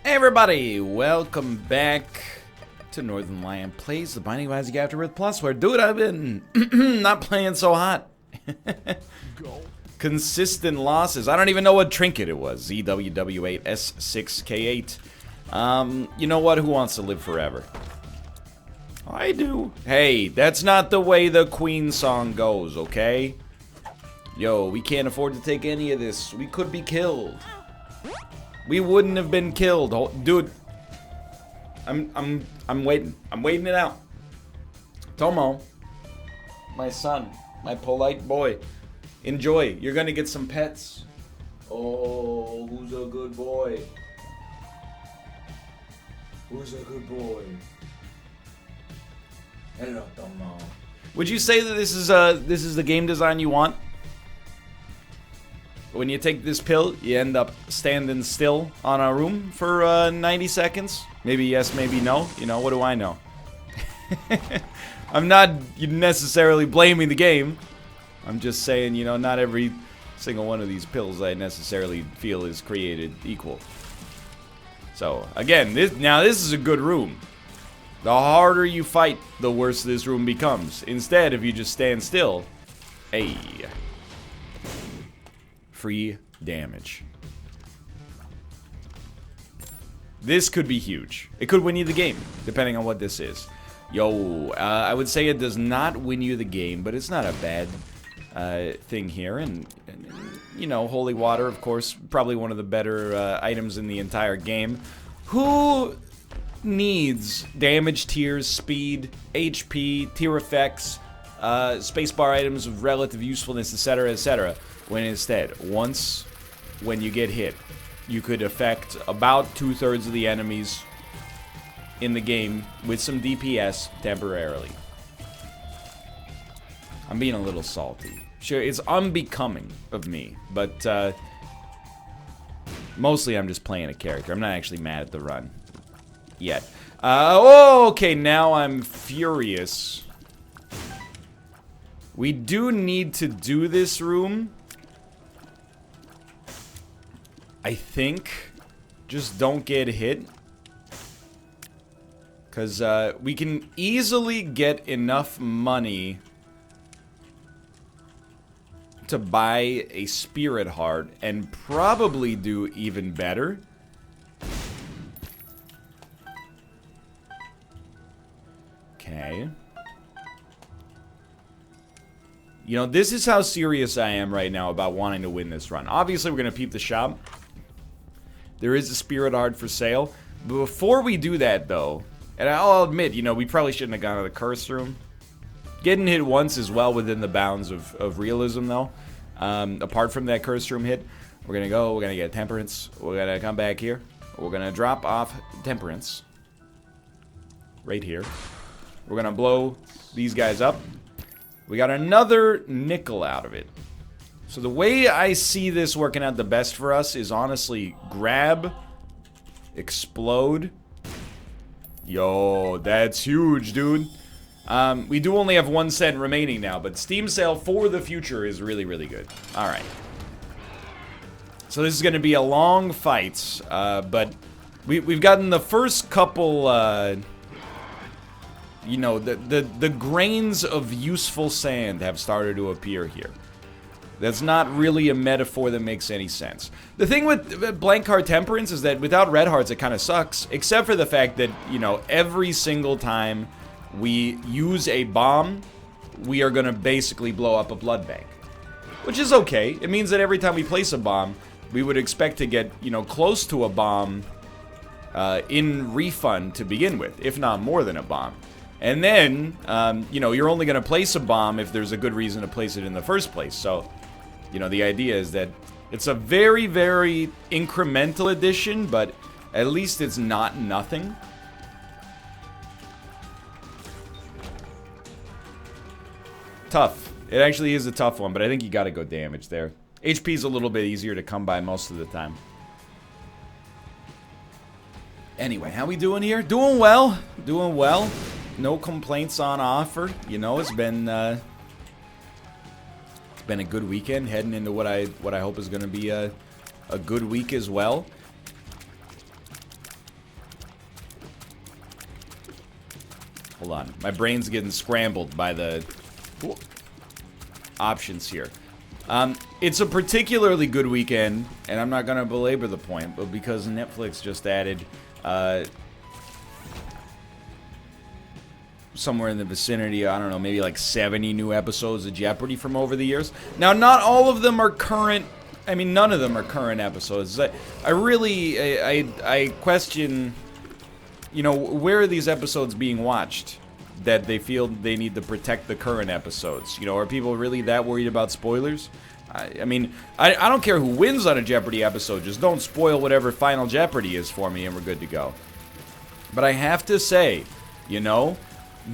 Hey everybody, welcome back to Northernlion Plays the Binding of Isaac Afterbirth Plus, where, dude, I've been not playing so hot. Consistent losses. I don't even know what trinket it was. ZWW8S6K8. You know what? Who wants to live forever? I do. Hey, that's not the way the Queen song goes, okay? Yo, we can't afford to take any of this. We could be killed. We wouldn't have been killed, dude. I'm waiting. I'm waiting it out. Tomo, my son, my polite boy, enjoy. You're gonna get some pets. Oh, who's a good boy? Who's a good boy? Hello, Tomo. Would you say that this is the game design you want? When you take this pill, you end up standing still on a room for 90 seconds. Maybe yes, maybe no. You know, what do I know? I'm not necessarily blaming the game. I'm just saying, you know, not every single one of these pills I necessarily feel is created equal. So, again, this is a good room. The harder you fight, the worse this room becomes. Instead, if you just stand still, hey. Free damage. This could be huge. It could win you the game, depending on what this is. Yo, I would say it does not win you the game, but it's not a bad thing here. And, you know, holy water, of course, probably one of the better items in the entire game. Who needs damage tiers, speed, HP, tier effects, spacebar items of relative usefulness, etc., etc., when instead, once when you get hit, you could affect about 2/3 of the enemies in the game with some DPS temporarily. I'm being a little salty. Sure, it's unbecoming of me, but mostly I'm just playing a character. I'm not actually mad at the run yet. Okay, now I'm furious. We do need to do this room. I think. Just don't get hit. Because we can easily get enough money to buy a spirit heart and probably do even better. Okay. You know, this is how serious I am right now about wanting to win this run. Obviously, we're going to peep the shop. There is a spirit heart for sale. But before we do that, though, and I'll admit, you know, we probably shouldn't have gone to the curse room. Getting hit once is well within the bounds of realism, though. Apart from that curse room hit, we're going to get temperance. We're going to come back here. We're going to drop off temperance. Right here. We're going to blow these guys up. We got another nickel out of it. So the way I see this working out the best for us is honestly grab, explode. Yo, that's huge, dude. We do only have 1 cent remaining now, but Steam sale for the future is really, really good. Alright. So this is going to be a long fight, but we've gotten the first couple, you know, the grains of useful sand have started to appear here. That's not really a metaphor that makes any sense. The thing with blank heart temperance is that without red hearts it kind of sucks, except for the fact that, you know, every single time we use a bomb, we are going to basically blow up a blood bank. Which is okay. It means that every time we place a bomb, we would expect to get, you know, close to a bomb in refund to begin with, if not more than a bomb. And then, you know, you're only going to place a bomb if there's a good reason to place it in the first place. So, you know, the idea is that it's a very, very incremental addition, but at least it's not nothing. Tough. It actually is a tough one, but I think you got to go damage there. HP's a little bit easier to come by most of the time. Anyway, how we doing here? Doing well. Doing well. No complaints on offer. You know, it's been a good weekend, heading into what I hope is going to be a good week as well. Hold on. My brain's getting scrambled by the options here. It's a particularly good weekend, and I'm not going to belabor the point, but because Netflix just added somewhere in the vicinity, I don't know, maybe like 70 new episodes of Jeopardy from over the years. Now, not all of them are current. I mean, none of them are current episodes. I really question, you know, where are these episodes being watched that they feel they need to protect the current episodes? You know, are people really that worried about spoilers? I mean, I don't care who wins on a Jeopardy episode. Just don't spoil whatever Final Jeopardy is for me and we're good to go. But I have to say, you know,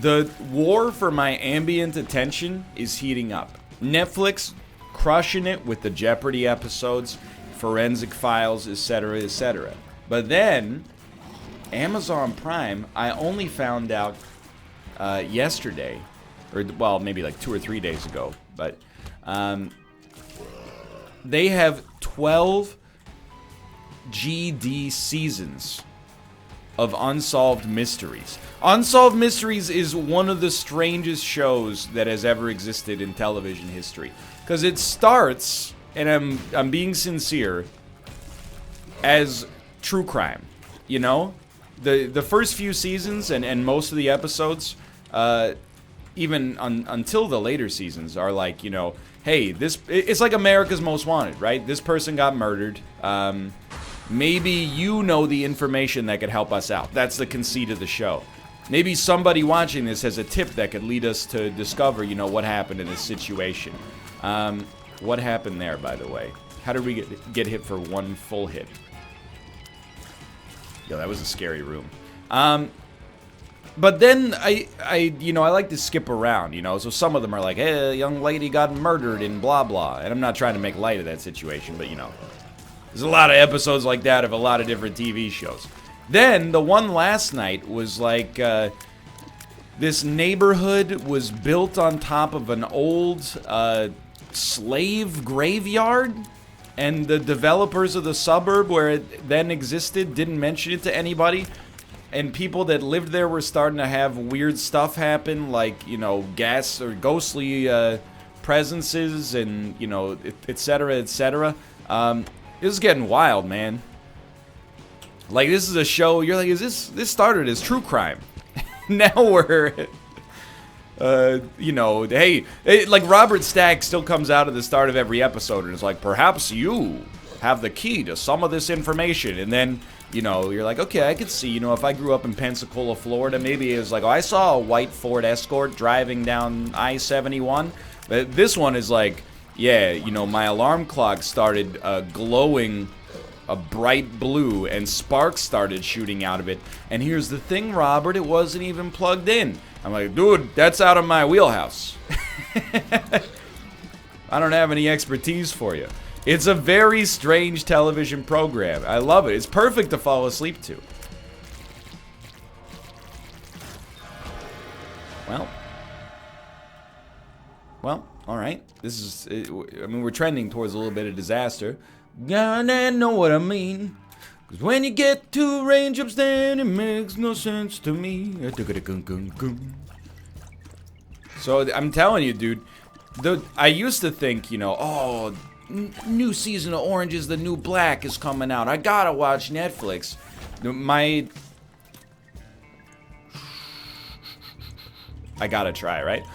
the war for my ambient attention is heating up. Netflix crushing it with the Jeopardy episodes, Forensic Files, etc., etc. But then, Amazon Prime, I only found out yesterday, or well, maybe like 2 or 3 days ago, but they have 12 GD seasons of Unsolved Mysteries. Unsolved Mysteries is one of the strangest shows that has ever existed in television history. Because it starts, and I'm being sincere, as true crime. You know? The first few seasons and most of the episodes, even until the later seasons, are like, you know, hey, it's like America's Most Wanted, right? This person got murdered. Maybe you know the information that could help us out. That's the conceit of the show. Maybe somebody watching this has a tip that could lead us to discover, you know, what happened in this situation. What happened there, by the way? How did we get hit for one full hit? Yo, that was a scary room. But then I like to skip around, you know. So some of them are like, hey, a young lady got murdered in blah blah. And I'm not trying to make light of that situation, but you know. There's a lot of episodes like that of a lot of different TV shows. Then, the one last night was like, this neighborhood was built on top of an old slave graveyard, and the developers of the suburb where it then existed didn't mention it to anybody, and people that lived there were starting to have weird stuff happen, like, you know, gas or ghostly presences and, you know, etc., etc. This is getting wild, man. Like, this is a show, you're like, this started as true crime. Now we're, you know, hey, like Robert Stack still comes out at the start of every episode and is like, perhaps you have the key to some of this information. And then, you know, you're like, okay, I could see, you know, if I grew up in Pensacola, Florida, maybe it was like, oh, I saw a white Ford Escort driving down I-71. But this one is like, yeah, you know, my alarm clock started glowing a bright blue and sparks started shooting out of it. And here's the thing, Robert, it wasn't even plugged in. I'm like, dude, that's out of my wheelhouse. I don't have any expertise for you. It's a very strange television program. I love it. It's perfect to fall asleep to. Well, all right. This is, I mean, we're trending towards a little bit of disaster. Gonna know what I mean. Cause when you get to range upstand, it makes no sense to me. So I'm telling you, dude, I used to think, you know, oh, new season of Orange is the New Black is coming out. I gotta watch Netflix. I gotta try, right?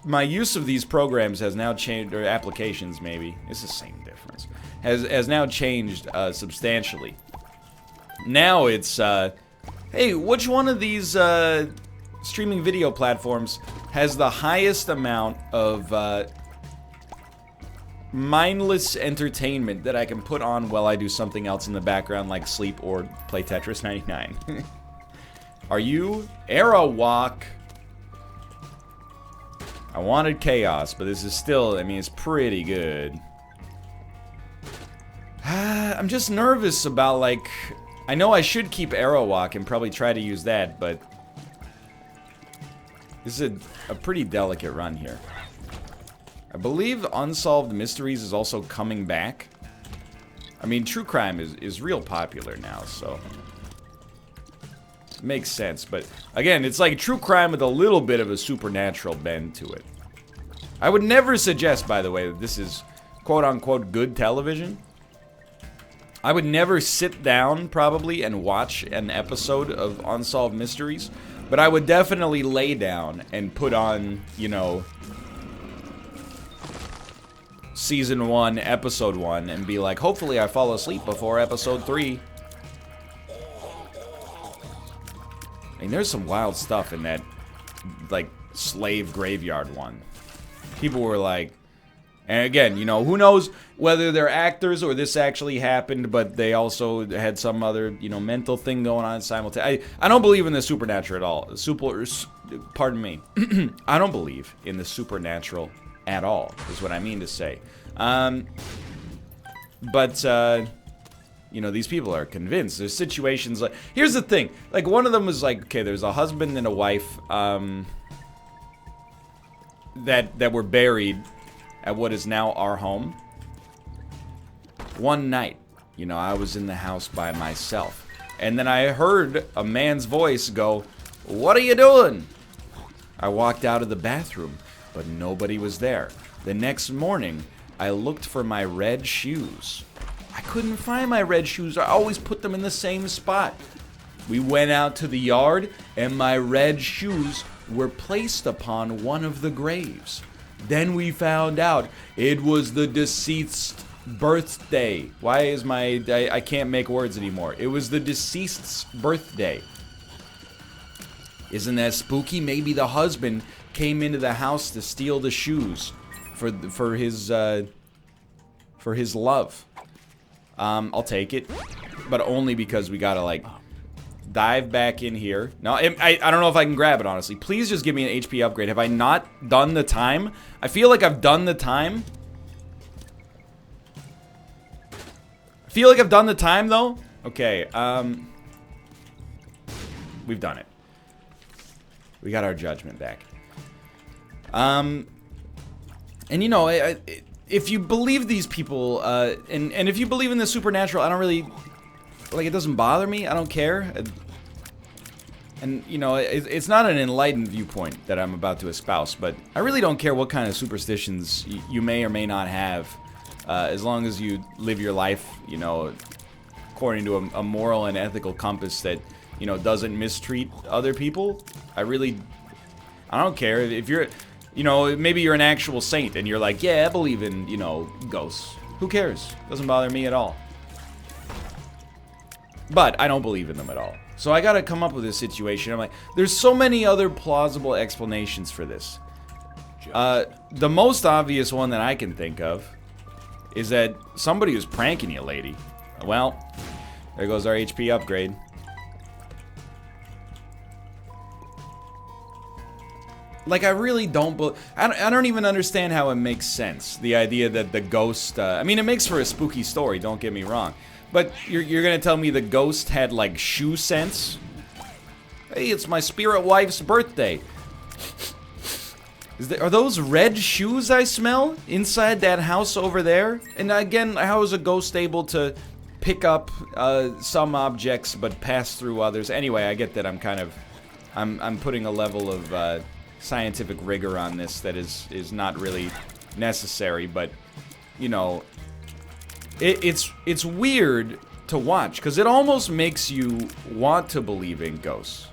My use of these programs has now changed, or applications maybe, it's the same difference, has now changed substantially. Now it's, hey, which one of these streaming video platforms has the highest amount of mindless entertainment that I can put on while I do something else in the background like sleep or play Tetris 99? Are you? Arawak. I wanted chaos, but this is still, I mean, it's pretty good. I'm just nervous about, like, I know I should keep Arawak and probably try to use that, but this is a pretty delicate run here. I believe Unsolved Mysteries is also coming back. I mean, true crime is real popular now, so Makes sense, but again, it's like true crime with a little bit of a supernatural bend to it. I would never suggest, by the way, that this is quote-unquote good television. I would never sit down, probably, and watch an episode of Unsolved Mysteries, but I would definitely lay down and put on, you know, Season 1, Episode 1, and be like, hopefully I fall asleep before Episode 3. I mean, there's some wild stuff in that, like, slave graveyard one. People were like, and again, you know, who knows whether they're actors or this actually happened, but they also had some other, you know, mental thing going on simultaneously. I don't believe in the supernatural at all. Pardon me. I don't believe in the supernatural at all, is what I mean to say. You know, these people are convinced. There's situations like... Here's the thing. Like, one of them was like, okay, there's a husband and a wife that were buried at what is now our home. One night, you know, I was in the house by myself. And then I heard a man's voice go, "What are you doing?" I walked out of the bathroom, but nobody was there. The next morning, I looked for my red shoes. I couldn't find my red shoes. I always put them in the same spot. We went out to the yard, and my red shoes were placed upon one of the graves. Then we found out it was the deceased's birthday. Why is my... I can't make words anymore. It was the deceased's birthday. Isn't that spooky? Maybe the husband came into the house to steal the shoes for his love. I'll take it, but only because we gotta, like, dive back in here. No, I don't know if I can grab it, honestly. Please just give me an HP upgrade. Have I not done the time? I feel like I've done the time. I feel like I've done the time, though. Okay, we've done it. We got our judgment back. And you know, if you believe these people, and if you believe in the supernatural, I don't really, like, it doesn't bother me. I don't care. And, you know, it's not an enlightened viewpoint that I'm about to espouse, but I really don't care what kind of superstitions you may or may not have, as long as you live your life, you know, according to a moral and ethical compass that, you know, doesn't mistreat other people. I don't care if you're... You know, maybe you're an actual saint and you're like, yeah, I believe in, you know, ghosts. Who cares? Doesn't bother me at all. But I don't believe in them at all. So I gotta come up with this situation. I'm like, there's so many other plausible explanations for this. The most obvious one that I can think of is that somebody was pranking you, lady. Well, there goes our HP upgrade. Like, I really don't... I don't even understand how it makes sense. The idea that the ghost... I mean, it makes for a spooky story, don't get me wrong. But you're gonna tell me the ghost had, like, shoe sense? Hey, it's my spirit wife's birthday. Are those red shoes I smell inside that house over there? And again, how is a ghost able to pick up some objects but pass through others? Anyway, I get that I'm kind of... I'm putting a level of... scientific rigor on this that is not really necessary, but you know, it's weird to watch because it almost makes you want to believe in ghosts,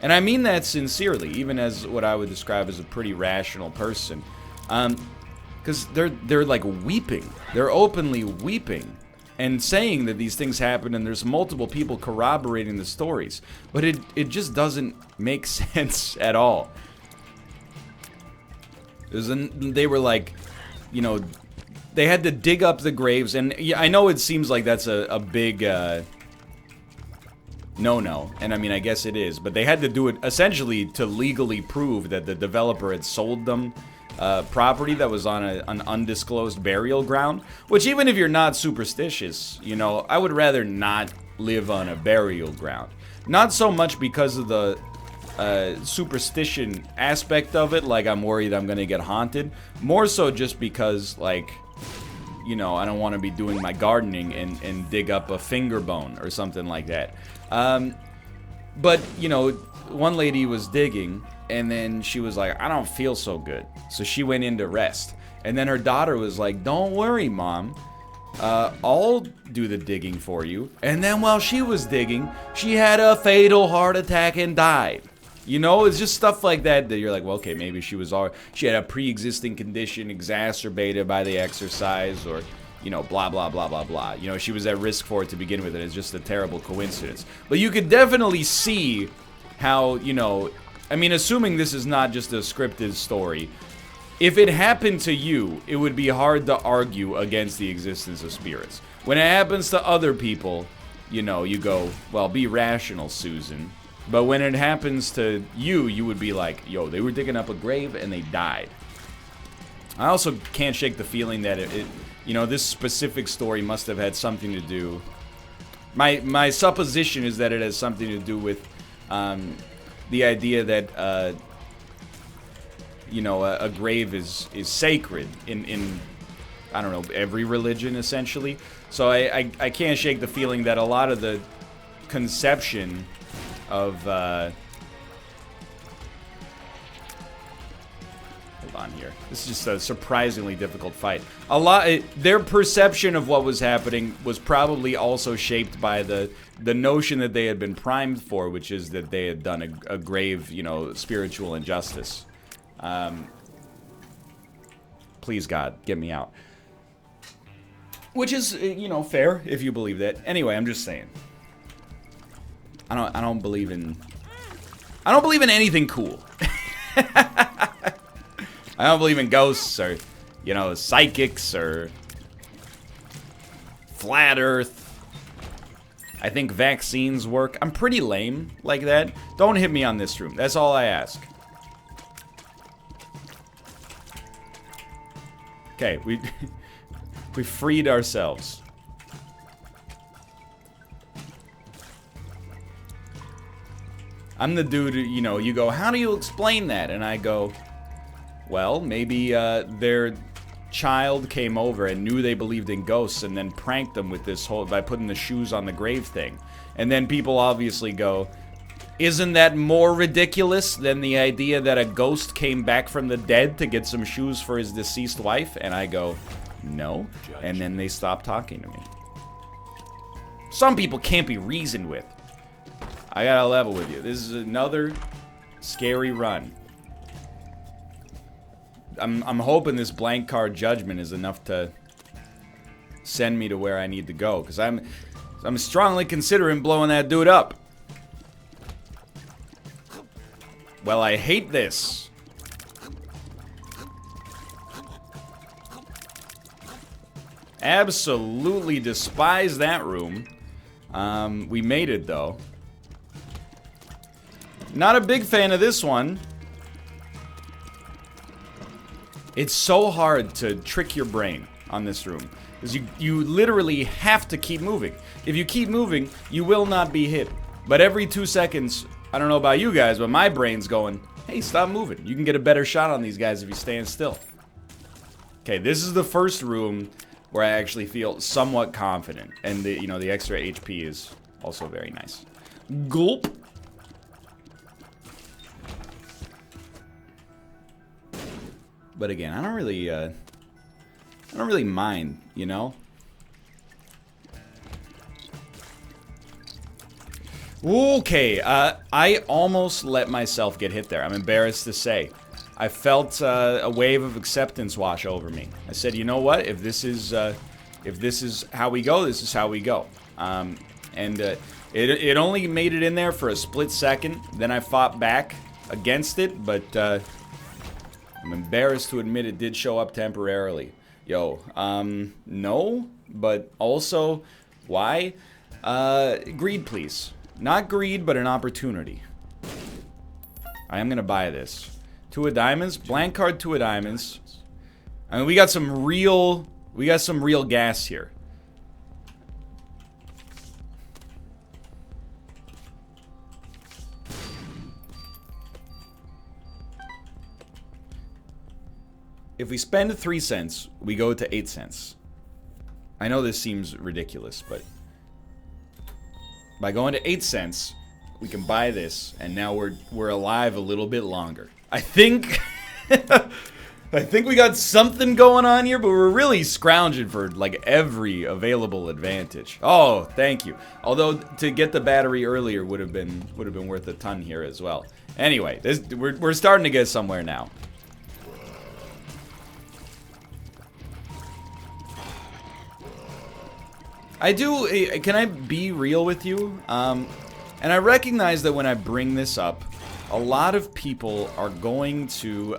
and I mean that sincerely, even as what I would describe as a pretty rational person, because they're like weeping, they're openly weeping and saying that these things happen, and there's multiple people corroborating the stories, but it just doesn't make sense at all. They were like, you know, they had to dig up the graves, and I know it seems like that's a big no-no, and I mean, I guess it is, but they had to do it essentially to legally prove that the developer had sold them property that was on an undisclosed burial ground, which even if you're not superstitious, you know, I would rather not live on a burial ground. Not so much because of the superstition aspect of it, like I'm worried I'm gonna get haunted, more so just because, like, you know, I don't want to be doing my gardening and dig up a finger bone or something like that. But, you know, one lady was digging, and then she was like, I don't feel so good. So she went in to rest. And then her daughter was like, don't worry, Mom. I'll do the digging for you. And then while she was digging, she had a fatal heart attack and died. You know, it's just stuff like that that you're like, well, okay, maybe she had a pre-existing condition exacerbated by the exercise, or, you know, blah, blah, blah, blah, blah. You know, she was at risk for it to begin with, and it's just a terrible coincidence. But you could definitely see how, you know, I mean, assuming this is not just a scripted story, if it happened to you, it would be hard to argue against the existence of spirits. When it happens to other people, you know, you go, well, be rational, Susan. But when it happens to you, you would be like, yo, they were digging up a grave and they died. I also can't shake the feeling that you know, this specific story must have had something to do. My supposition is that it has something to do with the idea that you know, a grave is sacred in I don't know, every religion essentially. So I can't shake the feeling that a lot of the conception of hold on here. This is just a surprisingly difficult fight. Their perception of what was happening was probably also shaped by the notion that they had been primed for, which is that they had done a grave, you know, spiritual injustice. Please God, get me out. Which is, you know, fair if you believe that. Anyway, I'm just saying. I don't believe in anything cool. I don't believe in ghosts or, you know, psychics or flat earth. I think vaccines work. I'm pretty lame like that. Don't hit me on this room. That's all I ask. Okay, we freed ourselves. I'm the dude, you know, you go, how do you explain that? And I go, well, maybe their child came over and knew they believed in ghosts and then pranked them with this whole, by putting the shoes on the grave thing. And then people obviously go, isn't that more ridiculous than the idea that a ghost came back from the dead to get some shoes for his deceased wife? And I go, no. And then they stop talking to me. Some people can't be reasoned with. I gotta level with you. This is another scary run. I'm hoping this blank card judgment is enough to send me to where I need to go, because I'm strongly considering blowing that dude up. Well, I hate this. Absolutely despise that room. We made it, though. Not a big fan of this one. It's so hard to trick your brain on this room, because you literally have to keep moving. If you keep moving, you will not be hit. But every 2 seconds, I don't know about you guys, but my brain's going, hey, stop moving. You can get a better shot on these guys if you stand still. Okay, this is the first room where I actually feel somewhat confident, and the, you know, the extra HP is also very nice. Gulp. But again, I don't really mind, you know? Okay, I almost let myself get hit there. I'm embarrassed to say. I felt a wave of acceptance wash over me. I said, you know what? If this is how we go, this is how we go. It only made it in there for a split second. Then I fought back against it, but I'm embarrassed to admit it did show up temporarily. Yo, no, but also, why? Greed, please. Not greed, but an opportunity. I am gonna buy this. 2 of diamonds, blank card, 2 of diamonds. I mean, we got some real gas here. If we spend 3 cents, we go to 8 cents. I know this seems ridiculous, but by going to 8 cents, we can buy this, and now we're alive a little bit longer. I think I think we got something going on here, but we're really scrounging for like every available advantage. Oh, thank you. Although to get the battery earlier would have been worth a ton here as well. Anyway, we're starting to get somewhere now. Can I be real with you? And I recognize that when I bring this up, a lot of people are going to,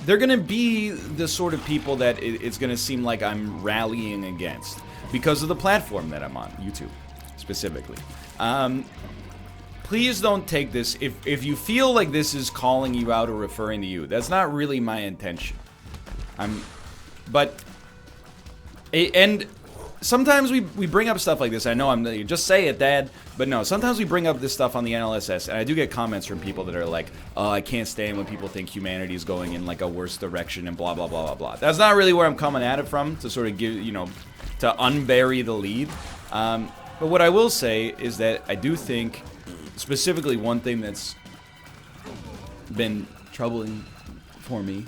they're going to be the sort of people that it's going to seem like I'm rallying against because of the platform that I'm on, YouTube, specifically. Please don't take this, if you feel like this is calling you out or referring to you, that's not really my intention. And sometimes we bring up stuff like this. I know I'm just say it, Dad, but no. Sometimes we bring up this stuff on the NLSS, and I do get comments from people that are like, "Oh, I can't stand when people think humanity is going in like a worse direction and blah blah blah blah blah." That's not really where I'm coming at it from, to sort of give, you know, to unbury the lead. But what I will say is that I do think, specifically, one thing that's been troubling for me.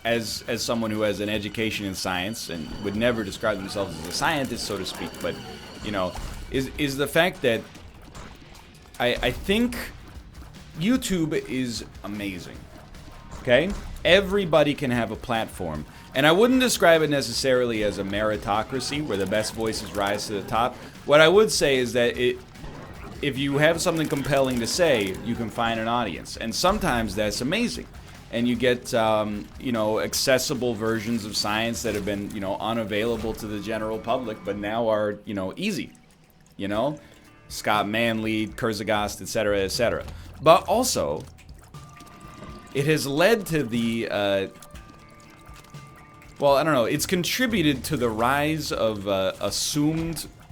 As someone who has an education in science and would never describe themselves as a scientist, so to speak, but, you know, is the fact that I think YouTube is amazing, okay? Everybody can have a platform, and I wouldn't describe it necessarily as a meritocracy where the best voices rise to the top. What I would say is that if you have something compelling to say, you can find an audience, and sometimes that's amazing. And you get, you know, accessible versions of science that have been, you know, unavailable to the general public, but now are, you know, easy. You know? Scott Manley, Kurzagast, etc., etc. But also, it has led to the, well, I don't know, it's contributed to the rise of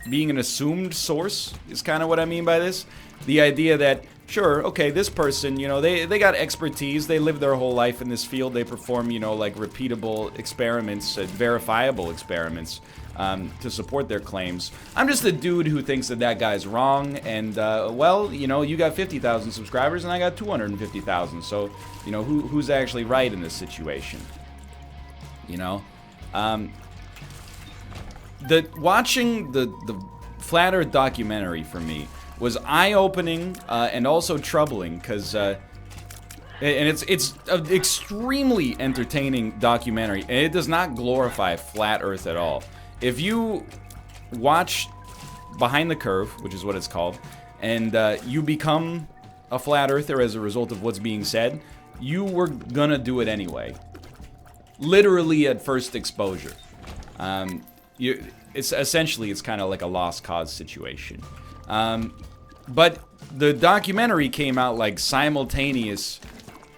being an assumed source, is kind of what I mean by this. The idea that, sure, okay, this person, you know, they got expertise, they live their whole life in this field, they perform, you know, like repeatable experiments, verifiable experiments, to support their claims. I'm just a dude who thinks that guy's wrong, and, well, you know, you got 50,000 subscribers and I got 250,000, so, you know, who's actually right in this situation? You know? Watching the Flat Earth documentary for me was eye-opening and also troubling, because and it's an extremely entertaining documentary, and it does not glorify Flat Earth at all. If you watch Behind the Curve, which is what it's called, and you become a Flat Earther as a result of what's being said, you were gonna do it anyway. Literally at first exposure. It's essentially, it's kind of like a lost cause situation. But the documentary came out like simultaneous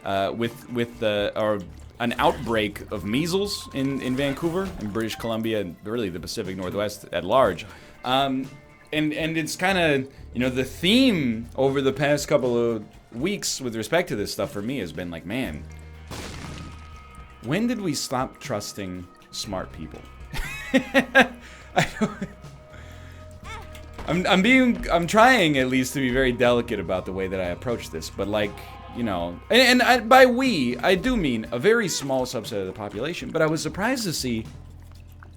with an outbreak of measles in Vancouver, in British Columbia, and really the Pacific Northwest at large. And it's kind of, you know, the theme over the past couple of weeks with respect to this stuff for me has been like, man, when did we stop trusting smart people? I'm trying at least to be very delicate about the way that I approach this, but like, you know, and by we, I do mean a very small subset of the population, but I was surprised to see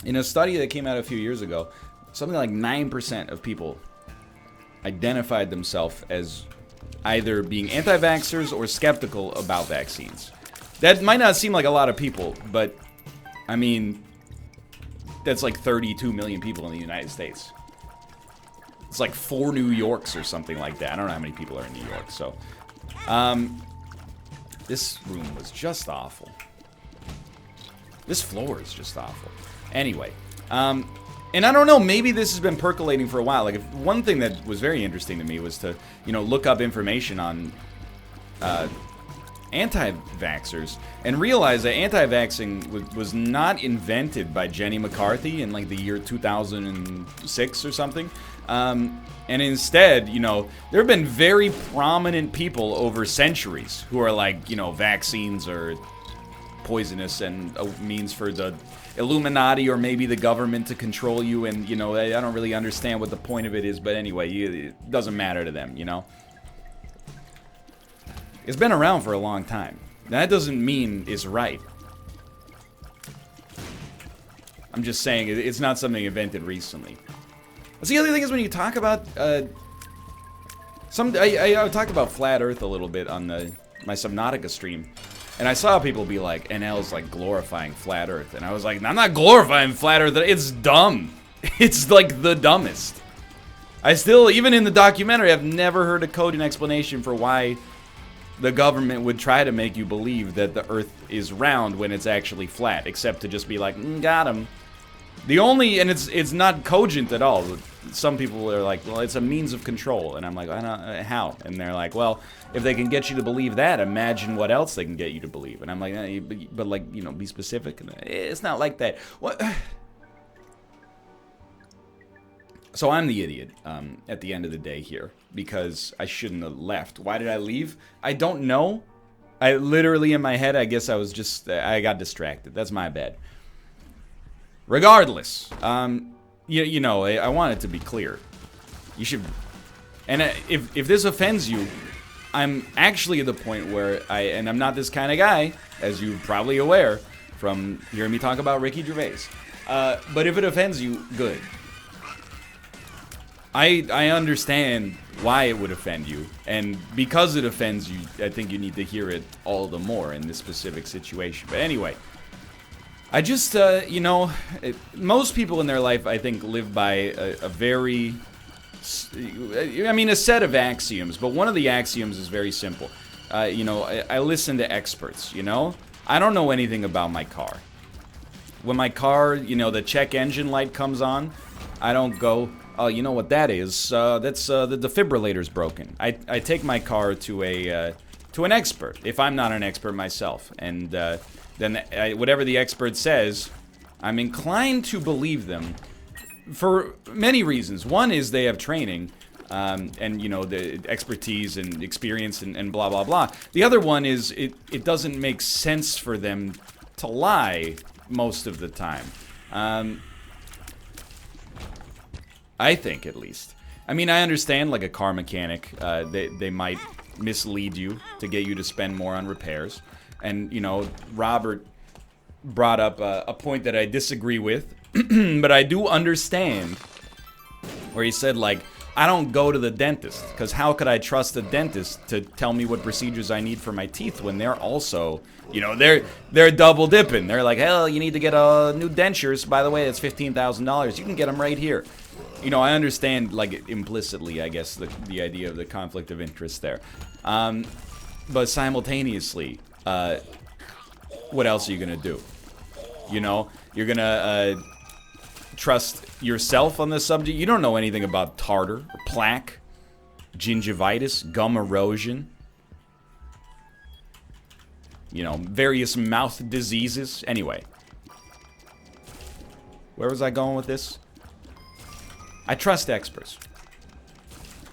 in a study that came out a few years ago, something like 9% of people identified themselves as either being anti-vaxxers or skeptical about vaccines. That might not seem like a lot of people, but I mean, that's like 32 million people in the United States. It's like 4 New Yorks or something like that. I don't know how many people are in New York, so. This room was just awful. This floor is just awful. Anyway, and I don't know, maybe this has been percolating for a while. Like, one thing that was very interesting to me was to, you know, look up information on anti-vaxxers and realize that anti-vaxxing was not invented by Jenny McCarthy in like the year 2006 or something. And instead, you know, there have been very prominent people over centuries who are like, you know, vaccines are poisonous and a means for the Illuminati or maybe the government to control you, and, you know, I don't really understand what the point of it is, but anyway, it doesn't matter to them, you know. It's been around for a long time. That doesn't mean it's right. I'm just saying it's not something invented recently. The other thing is when you talk about I talked about flat Earth a little bit on my Subnautica stream, and I saw people be like, NL's like glorifying flat Earth, and I was like, I'm not glorifying flat Earth. It's dumb. It's like the dumbest. I still, even in the documentary, I've never heard a cogent explanation for why the government would try to make you believe that the Earth is round when it's actually flat, except to just be like, got him. The only, and it's not cogent at all. Some people are like, well, it's a means of control, and I'm like, I don't, how? And they're like, well, if they can get you to believe that, imagine what else they can get you to believe. And I'm like, but like, you know, be specific. It's not like that. What? So I'm the idiot at the end of the day here, because I shouldn't have left. Why did I leave? I don't know. I literally, in my head, I guess I was just, I got distracted. That's my bad. Regardless, you know, I want it to be clear. You should, and if this offends you, I'm actually at the point where and I'm not this kind of guy, as you're probably aware from hearing me talk about Ricky Gervais. But if it offends you, good. I understand why it would offend you, and because it offends you, I think you need to hear it all the more in this specific situation. But anyway, I just, you know, most people in their life, I think, live by a very, I mean, a set of axioms, but one of the axioms is very simple. You know, I listen to experts, you know? I don't know anything about my car. When my car, you know, the check engine light comes on, I don't go, oh, you know what that is? That's the defibrillator's broken. I take my car to an expert, if I'm not an expert myself, and then whatever the expert says, I'm inclined to believe them for many reasons. One is they have training, and you know, the expertise and experience and blah blah blah. The other one is it doesn't make sense for them to lie most of the time. I think, at least. I mean, I understand, like a car mechanic, they might mislead you to get you to spend more on repairs. And, you know, Robert brought up a point that I disagree with, but I do understand where he said, like, I don't go to the dentist, because how could I trust a dentist to tell me what procedures I need for my teeth when they're also, you know, they're double dipping. They're like, hell, you need to get new dentures. By the way, it's $15,000. You can get them right here. You know, I understand, like, implicitly, I guess, the idea of the conflict of interest there. But simultaneously, what else are you gonna do? You know, you're gonna trust yourself on this subject. You don't know anything about tartar, or plaque, gingivitis, gum erosion, you know, various mouth diseases. Anyway, where was I going with this? I trust experts.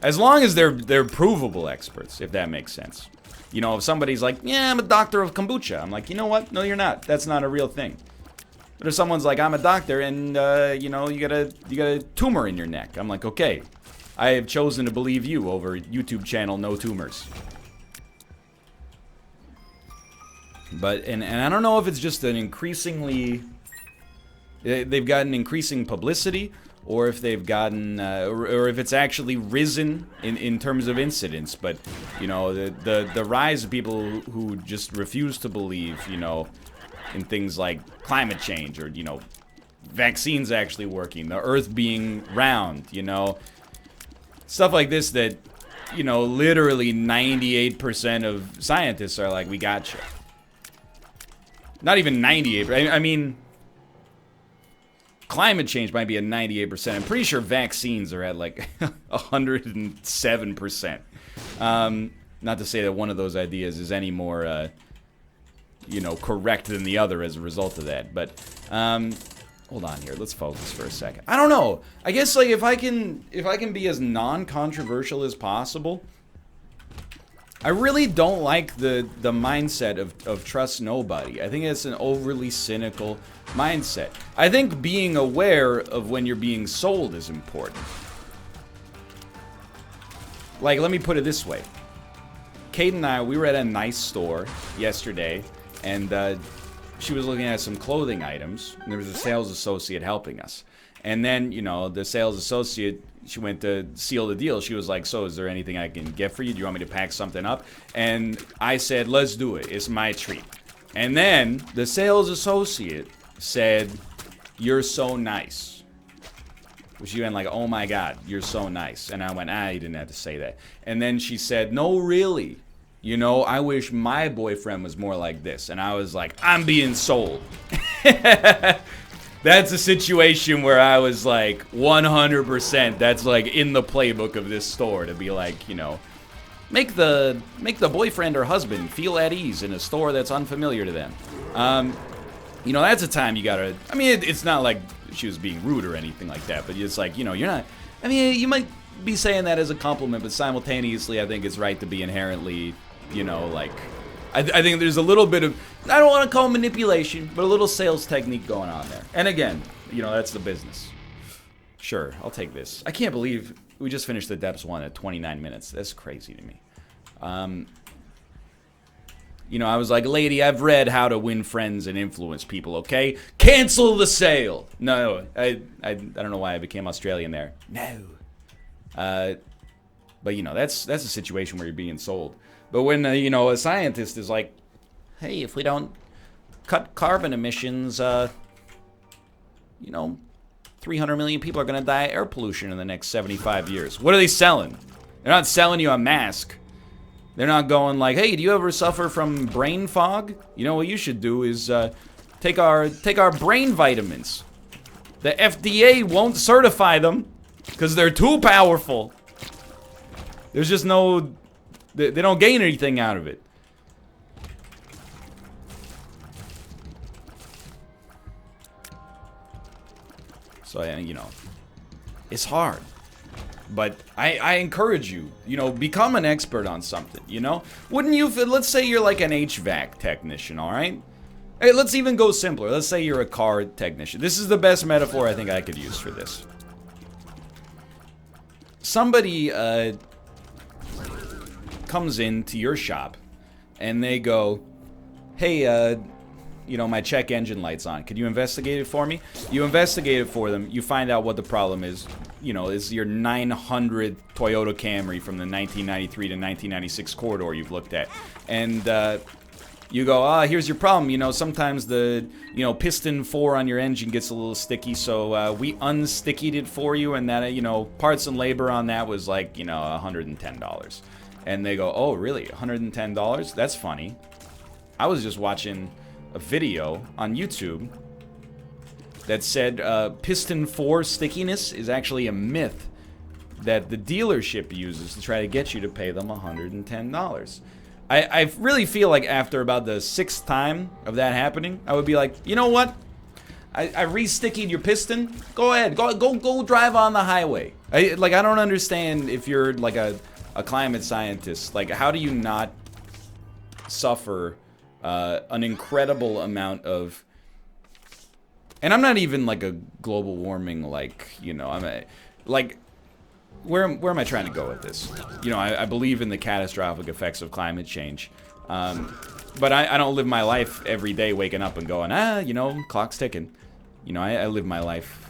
As long as they're provable experts, if that makes sense. You know, if somebody's like, yeah, I'm a doctor of kombucha, I'm like, you know what? No, you're not. That's not a real thing. But if someone's like, I'm a doctor, and, you know, you got a tumor in your neck, I'm like, okay, I have chosen to believe you over YouTube channel No Tumors. But, and I don't know if it's just an increasingly, they've gotten increasing publicity, or if they've gotten, or if it's actually risen in terms of incidents. But, you know, the rise of people who just refuse to believe, you know, in things like climate change, or, you know, vaccines actually working, the Earth being round, you know, stuff like this that, you know, literally 98% of scientists are like, we gotcha. Not even 98, I mean, climate change might be at 98%. I'm pretty sure vaccines are at like 107%. Not to say that one of those ideas is any more, you know, correct than the other as a result of that. But hold on here. Let's focus for a second. I don't know. I guess like if I can be as non-controversial as possible. I really don't like the mindset of trust nobody. I think it's an overly cynical mindset. I think being aware of when you're being sold is important. Like, let me put it this way. Kate and I, we were at a nice store yesterday, and she was looking at some clothing items, and there was a sales associate helping us. And then, you know, the sales associate, she went to seal the deal. She was like, so is there anything I can get for you? Do you want me to pack something up? And I said, let's do it. It's my treat. And then the sales associate said, you're so nice. She went like, oh my God, you're so nice. And I went, you didn't have to say that. And then she said, no, really. You know, I wish my boyfriend was more like this. And I was like, I'm being sold. That's a situation where I was like, 100%. That's like in the playbook of this store to be like, you know, make the boyfriend or husband feel at ease in a store that's unfamiliar to them. You know, that's a time you gotta. I mean, it's not like she was being rude or anything like that, but it's like, you know, you're not. I mean, you might be saying that as a compliment, but simultaneously, I think it's right to be inherently, you know, like. I think there's a little bit of, I don't want to call it manipulation, but a little sales technique going on there. And again, you know, that's the business. Sure, I'll take this. I can't believe we just finished the Depths 1 at 29 minutes. That's crazy to me. You know, I was like, lady, I've read How to Win Friends and Influence People, okay? Cancel the sale! No, I don't know why I became Australian there. No. But, you know, that's a situation where you're being sold. But when, you know, a scientist is like, hey, if we don't cut carbon emissions, you know, 300 million people are going to die of air pollution in the next 75 years. What are they selling? They're not selling you a mask. They're not going like, hey, do you ever suffer from brain fog? You know, what you should do is take our brain vitamins. The FDA won't certify them because they're too powerful. There's just no... They don't gain anything out of it. So, you know, it's hard. But I encourage you, you know, become an expert on something, you know? Wouldn't you, let's say you're like an HVAC technician, all right? Hey, let's even go simpler. Let's say you're a car technician. This is the best metaphor I think I could use for this. Somebody, comes into your shop and they go, hey, you know, my check engine light's on. Could you investigate it for me? You investigate it for them. You find out what the problem is. You know, it's your 900 Toyota Camry from the 1993 to 1996 corridor you've looked at. And you go, here's your problem. You know, sometimes the, you know, piston 4 on your engine gets a little sticky, so we unstickied it for you, and that, you know, parts and labor on that was like, you know, $110. And they go, oh, really? $110? That's funny. I was just watching a video on YouTube that said piston 4 stickiness is actually a myth that the dealership uses to try to get you to pay them $110. I really feel like after about the 6th time of that happening, I would be like, you know what? I re-stickied your piston. Go ahead. Go drive on the highway. I don't understand if you're like a climate scientist. Like, how do you not suffer an incredible amount of... And I'm not even like a global warming, like, you know, where am I trying to go with this? You know, I believe in the catastrophic effects of climate change. But I don't live my life every day waking up and going, you know, clock's ticking. You know, I live my life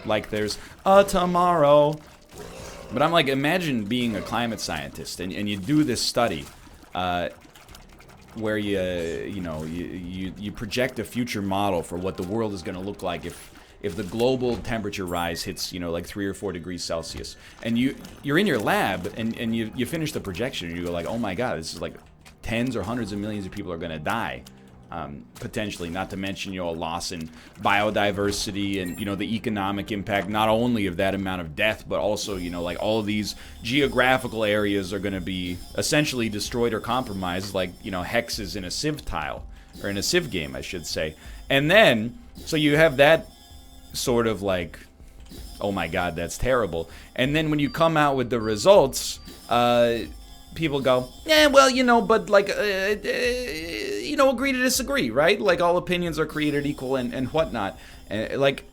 like there's a tomorrow. But I'm like, imagine being a climate scientist and you do this study where you project a future model for what the world is going to look like if the global temperature rise hits, you know, like 3 or 4 degrees Celsius. And you're in your lab and you finish the projection and you go like, oh my God, this is like tens or hundreds of millions of people are going to die. Potentially, not to mention, you know, a loss in biodiversity and, you know, the economic impact, not only of that amount of death, but also, you know, like all of these geographical areas are going to be essentially destroyed or compromised, like, you know, hexes in a Civ tile, or in a Civ game, I should say. And then, so you have that sort of like, oh my God, that's terrible. And then when you come out with the results, people go, yeah, well, you know, but like, you know, agree to disagree, right? Like, all opinions are created equal and whatnot. Like,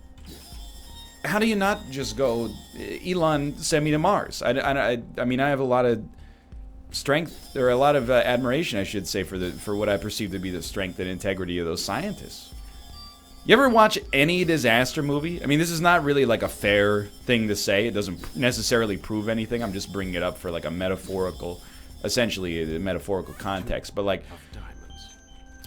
how do you not just go, Elon, send me to Mars? I mean, I have a lot of strength, or a lot of admiration, I should say, for what I perceive to be the strength and integrity of those scientists. You ever watch any disaster movie? I mean, this is not really like a fair thing to say. It doesn't necessarily prove anything. I'm just bringing it up for like a metaphorical, essentially a metaphorical context. But like,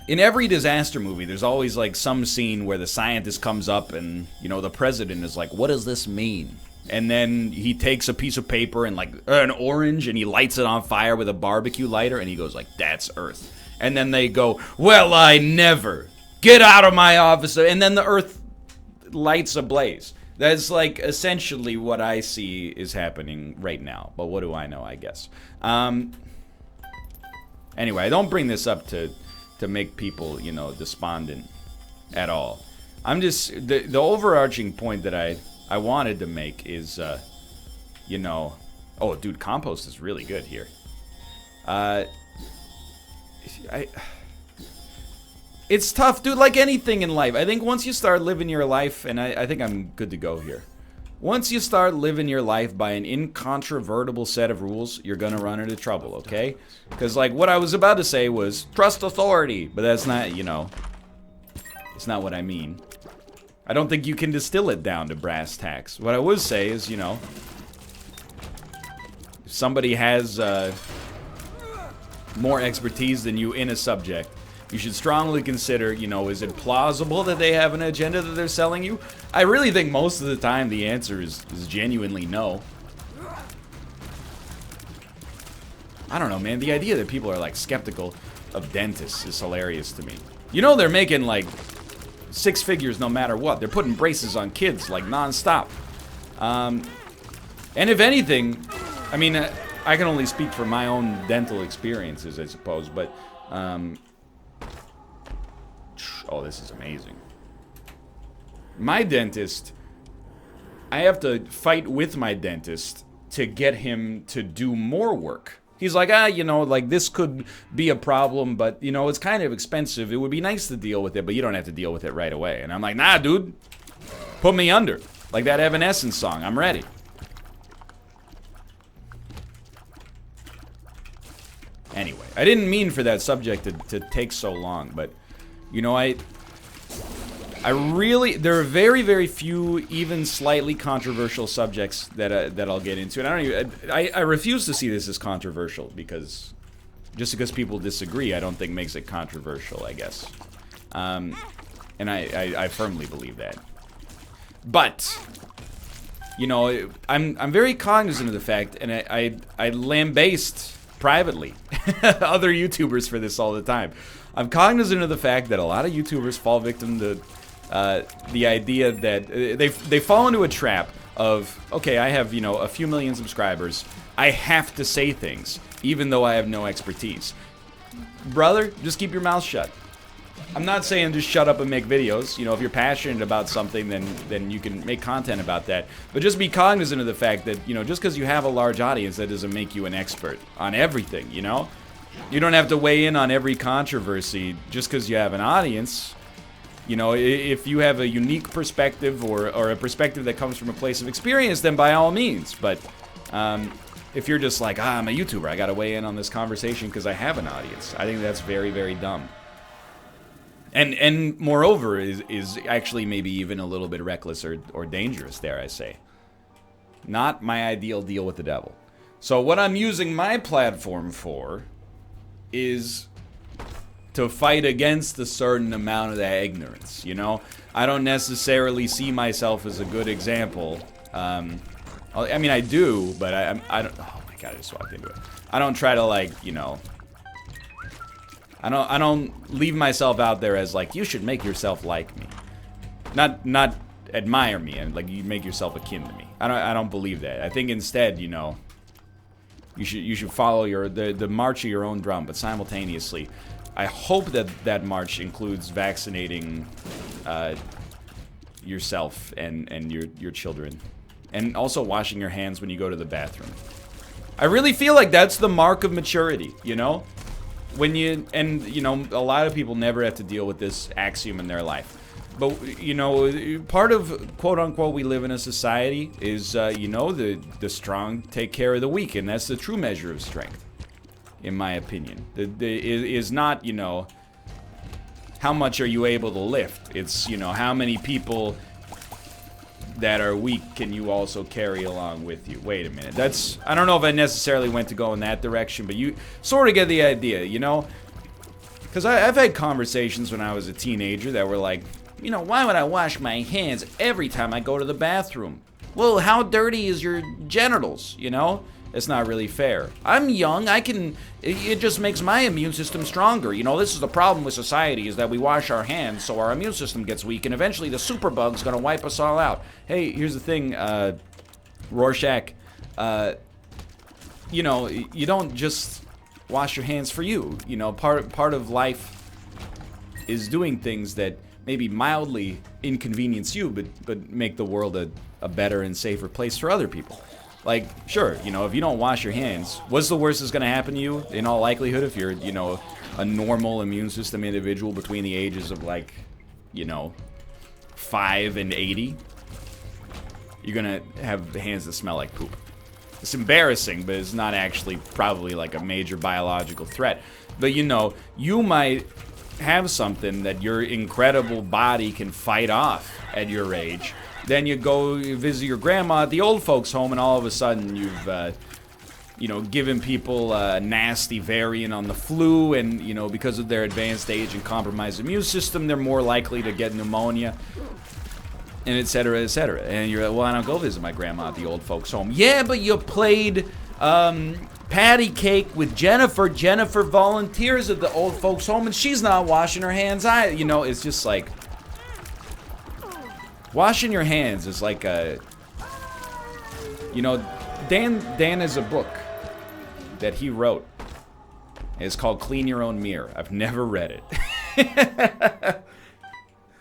in every disaster movie, there's always like some scene where the scientist comes up and, you know, the president is like, what does this mean? And then he takes a piece of paper and like an orange and he lights it on fire with a barbecue lighter and he goes like, that's Earth. And then they go, well, I never. Get out of my office. And then the Earth lights ablaze. That's like essentially what I see is happening right now. But what do I know, I guess. Anyway, I don't bring this up to make people, you know, despondent at all. I'm just, the overarching point that I wanted to make is, you know, oh, dude, compost is really good here. It's tough, dude, like anything in life. I think once you start living your life, and I think I'm good to go here. Once you start living your life by an incontrovertible set of rules, you're gonna run into trouble, okay? Because, like, what I was about to say was, trust authority, but that's not, you know, it's not what I mean. I don't think you can distill it down to brass tacks. What I would say is, you know, if somebody has more expertise than you in a subject, you should strongly consider, you know, is it plausible that they have an agenda that they're selling you? I really think most of the time the answer is genuinely no. I don't know, man. The idea that people are, like, skeptical of dentists is hilarious to me. You know they're making, like, 6 figures no matter what. They're putting braces on kids, like, non-stop. And if anything, I mean, I can only speak for my own dental experiences, I suppose, but, oh, this is amazing. My dentist, I have to fight with my dentist to get him to do more work. He's like, you know, like, this could be a problem, but, you know, it's kind of expensive. It would be nice to deal with it, but you don't have to deal with it right away. And I'm like, nah, dude, put me under. Like that Evanescence song, I'm ready. Anyway, I didn't mean for that subject to take so long, but, you know, I really, there are very, very few even slightly controversial subjects that I'll get into, and I refuse to see this as controversial, because just because people disagree, I don't think makes it controversial, I guess. And I firmly believe that. But, you know, I'm very cognizant of the fact, and I lambaste privately other YouTubers for this all the time. I'm cognizant of the fact that a lot of YouTubers fall victim to the idea that they fall into a trap of, okay, I have, you know, a few million subscribers. I have to say things, even though I have no expertise. Brother, just keep your mouth shut. I'm not saying just shut up and make videos. You know, if you're passionate about something, then you can make content about that. But just be cognizant of the fact that, you know, just because you have a large audience, that doesn't make you an expert on everything, you know? You don't have to weigh in on every controversy just because you have an audience. You know, if you have a unique perspective or a perspective that comes from a place of experience, then by all means. But if you're just like, I'm a YouTuber, I gotta weigh in on this conversation because I have an audience, I think that's very, very dumb. And moreover, is actually maybe even a little bit reckless or dangerous, dare I say. Not my ideal deal with the devil. So what I'm using my platform for is to fight against a certain amount of that ignorance, you know? I don't necessarily see myself as a good example. I mean, I do, but I don't... Oh my god, I just walked into it. I don't try to, like, you know... I don't leave myself out there as, like, you should make yourself like me. Not admire me, and, like, you make yourself akin to me. I don't believe that. I think instead, you know... You should follow the march of your own drum, but simultaneously, I hope that march includes vaccinating yourself and your children, and also washing your hands when you go to the bathroom. I really feel like that's the mark of maturity, you know? You know, a lot of people never have to deal with this axiom in their life. But, you know, part of, quote-unquote, we live in a society is, you know, the strong take care of the weak, and that's the true measure of strength. in my opinion. Is not, you know, how much are you able to lift? It's, you know, how many people that are weak can you also carry along with you? Wait a minute. That's, I don't know if I necessarily went to go in that direction, but you sort of get the idea, you know? Because I've had conversations when I was a teenager that were like, you know, why would I wash my hands every time I go to the bathroom? Well, how dirty is your genitals, you know? It's not really fair. I'm young, it just makes my immune system stronger. You know, this is the problem with society, is that we wash our hands so our immune system gets weak, and eventually the superbug's gonna wipe us all out. Hey, here's the thing, Rorschach, you know, you don't just wash your hands for you. You know, part of life is doing things that maybe mildly inconvenience you, but make the world a better and safer place for other people. Like, sure, you know, if you don't wash your hands, what's the worst that's gonna happen to you, in all likelihood, if you're, you know, a normal immune system individual between the ages of, like, you know, 5 and 80? You're gonna have hands that smell like poop. It's embarrassing, but it's not actually probably like a major biological threat. But, you know, you might have something that your incredible body can fight off at your age. Then you go visit your grandma at the old folks' home, and all of a sudden you've, you know, given people a nasty variant on the flu, and, you know, because of their advanced age and compromised immune system, they're more likely to get pneumonia, and et cetera, et cetera. And you're like, well, I don't go visit my grandma at the old folks' home. Yeah, but you played patty cake with Jennifer. Jennifer volunteers at the old folks' home, and she's not washing her hands either. You know, it's just like, washing your hands is like a, you know, Dan has a book that he wrote. It's called Clean Your Own Mirror. I've never read it.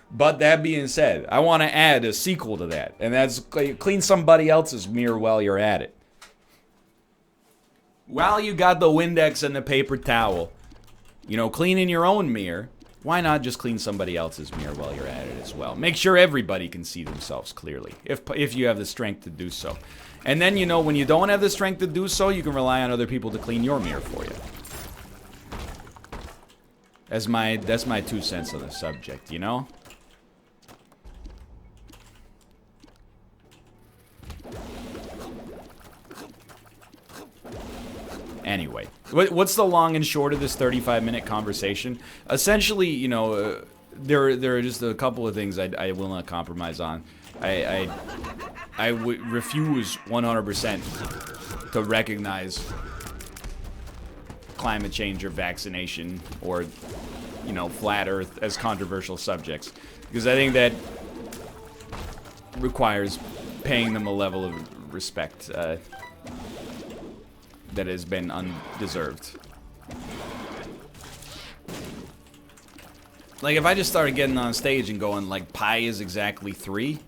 But that being said, I want to add a sequel to that, and that's clean somebody else's mirror while you're at it. While you got the Windex and the paper towel, you know, cleaning your own mirror, why not just clean somebody else's mirror while you're at it as well? Make sure everybody can see themselves clearly, if you have the strength to do so. And then, you know, when you don't have the strength to do so, you can rely on other people to clean your mirror for you. That's my 2 cents on the subject, you know? Anyway, what's the long and short of this 35-minute conversation? Essentially, you know, there are just a couple of things I will not compromise on. I would refuse 100% to recognize climate change or vaccination or, you know, flat Earth as controversial subjects, because I think that requires paying them a level of respect that has been undeserved. Like, if I just started getting on stage and going, like, pi is exactly 3.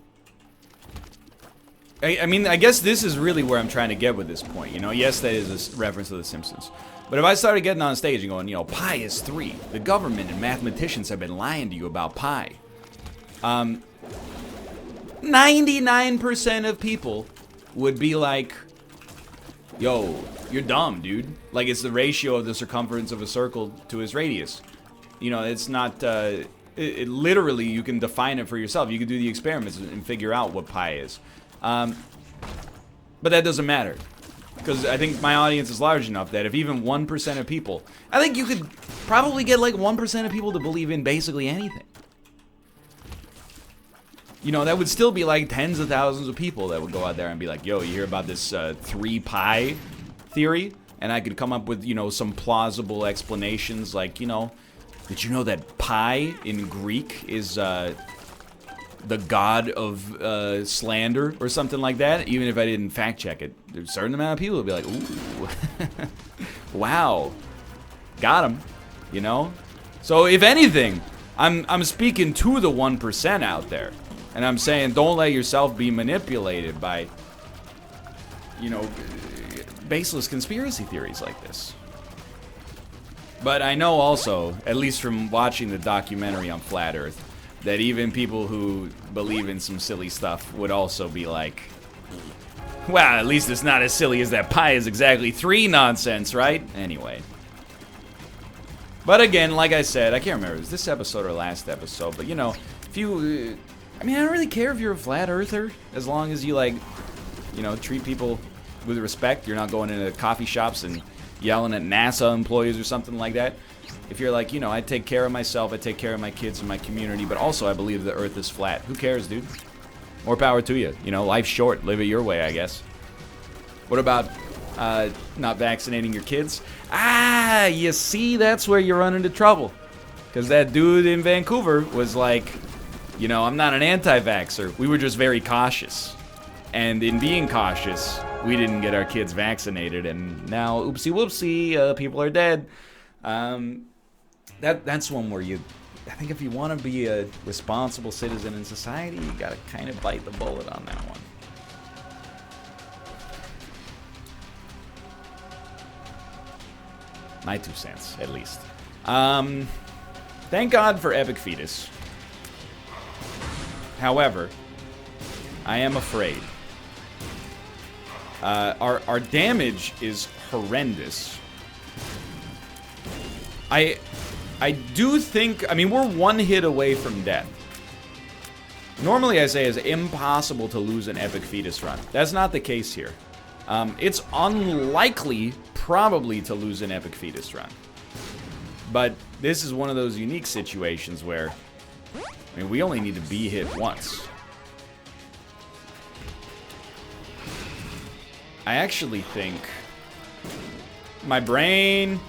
I mean, I guess this is really where I'm trying to get with this point, you know? Yes, that is a reference to The Simpsons. But if I started getting on stage and going, you know, pi is 3. The government and mathematicians have been lying to you about pi. 99% of people would be like, yo, you're dumb, dude. Like, it's the ratio of the circumference of a circle to its radius. You know, it's not, it literally, you can define it for yourself. You can do the experiments and figure out what pi is. But that doesn't matter. Because I think my audience is large enough that if even 1% of people, I think you could probably get like 1% of people to believe in basically anything. You know, that would still be like tens of thousands of people that would go out there and be like, yo, you hear about this 3 pi theory? And I could come up with, you know, some plausible explanations like, you know, did you know that pi in Greek is the god of slander or something like that? Even if I didn't fact check it, there's a certain amount of people would be like, ooh, wow, got him, you know? So if anything, I'm speaking to the 1% out there. And I'm saying, don't let yourself be manipulated by, you know, baseless conspiracy theories like this. But I know also, at least from watching the documentary on Flat Earth, that even people who believe in some silly stuff would also be like, well, at least it's not as silly as that pi is exactly 3 nonsense, right? Anyway, But again, like I said, I can't remember, it was this episode or last episode, but you know, if you, I mean, I don't really care if you're a flat earther, as long as you, like, you know, treat people with respect. You're not going into coffee shops and yelling at NASA employees or something like that. If you're like, you know, I take care of myself, I take care of my kids and my community, but also I believe the earth is flat. Who cares, dude? More power to you. You know, life's short. Live it your way, I guess. What about not vaccinating your kids? Ah, you see, that's where you run into trouble. Because that dude in Vancouver was like, you know, I'm not an anti-vaxxer. We were just very cautious. And in being cautious, we didn't get our kids vaccinated. And now, oopsie whoopsie, people are dead. That's one where you, I think if you want to be a responsible citizen in society, you gotta kind of bite the bullet on that one. My 2 cents, at least. Thank God for Epic Fetus. However, I am afraid. Our damage is horrendous. I do think, I mean, we're 1 hit away from death. Normally I say it's impossible to lose an Epic Fetus run. That's not the case here. It's unlikely, probably, to lose an Epic Fetus run. But this is one of those unique situations where, I mean, we only need to be hit once. I actually think my brain,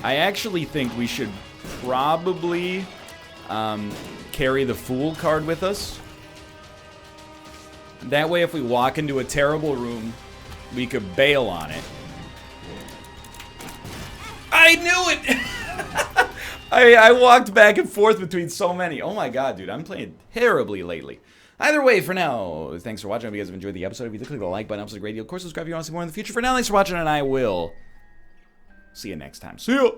I actually think we should probably carry the Fool card with us. That way, if we walk into a terrible room, we could bail on it. I knew it! I walked back and forth between so many. Oh my god, dude, I'm playing terribly lately. Either way, for now, thanks for watching. I hope you guys have enjoyed the episode. If you click the like button, it helps us a great deal. Of course, subscribe if you want to see more in the future. For now, thanks for watching, and I will see you next time. See ya!